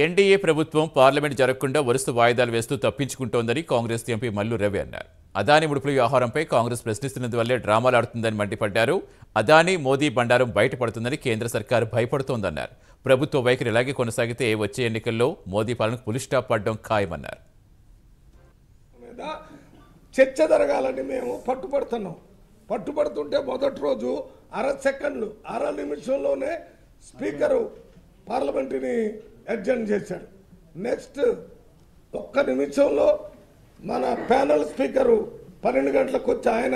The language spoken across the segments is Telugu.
ఎన్డీఏ ప్రభుత్వం పార్లమెంట్ జరగకుండా వరుస వాయిదాలు వేస్తూ తప్పించుకుంటోందని కాంగ్రెస్ ఎంపీ మల్లు రవి అన్నారు. అదానీ ముడుపుల వ్యవహారంపై కాంగ్రెస్ ప్రశ్నిస్తున్నందువల్లే డ్రామాలు ఆడుతుందని మండిపడ్డారు. అదానీ మోదీ బండారం బయటపడుతుందని కేంద్ర సర్కారు భయపడుతోందన్నారు. ప్రభుత్వ వైఖరి ఇలాగే కొనసాగితే వచ్చే ఎన్నికల్లో మోదీ పాలనకు పులి స్టాప్ పడడం ఖాయమన్నారు. చర్చ జరగాలని మేము పట్టుబడుతుంటే మొదటి రోజు అర నిమిషంలోనే స్పీకరు పార్లమెంటుని అడ్జర్న్ చేశాడు. నెక్స్ట్ ఒక్క నిమిషంలో మన ప్యానల్ స్పీకరు 12 గంటలకు వచ్చి ఆయన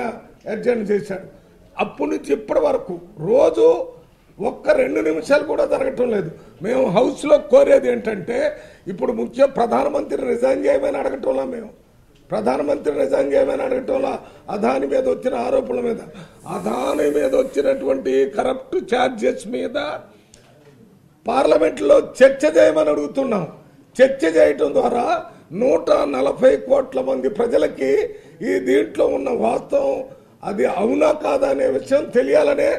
అడ్జర్న్ చేశాడు. అప్పటి నుంచి ఇప్పటి వరకు రోజు ఒక్క 2 నిమిషాలు కూడా జరగటం లేదు. మేము హౌస్లో కోరేది ఏంటంటే ఇప్పుడు ప్రధానమంత్రి రిజైన్ చేయమని అడగటంలా, మేము ప్రధానమంత్రి రిజైన్ చేయమని అడగటంలా, అదాని మీద వచ్చిన ఆరోపణల మీద, అదాని మీద వచ్చినటువంటి కరప్ట్ ఛార్జెస్ మీద పార్లమెంట్లో చర్చ చేయమని అడుగుతున్నాం. చర్చ చేయటం ద్వారా 140 కోట్ల మంది ప్రజలకి ఈ దీంట్లో ఉన్న వాస్తవం అది అవునా కాదా అనే విషయం తెలియాలనే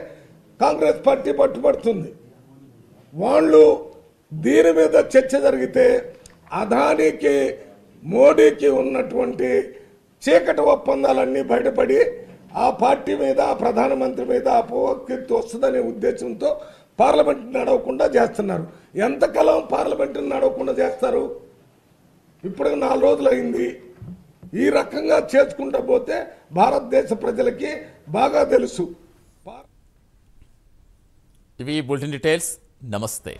కాంగ్రెస్ పార్టీ పట్టుబడుతుంది. వాళ్ళు దీని మీద చర్చ జరిగితే అదానికి మోడీకి ఉన్నటువంటి చీకటి ఒప్పందాలన్నీ బయటపడి ఆ పార్టీ మీద ఆ ప్రధానమంత్రి మీద అపకీర్తి వస్తుందనే ఉద్దేశంతో పార్లమెంట్ నడవకుండా చేస్తున్నారు. ఎంతకాలం పార్లమెంట్ నడవకుండా చేస్తారు? ఇప్పుడు 4 రోజులు అయింది. ఈ రకంగా చేసుకుంటూ పోతే భారతదేశ ప్రజలకి బాగా తెలుసు. ఇవి బులెటిన్ డీటెయిల్స్. నమస్తే.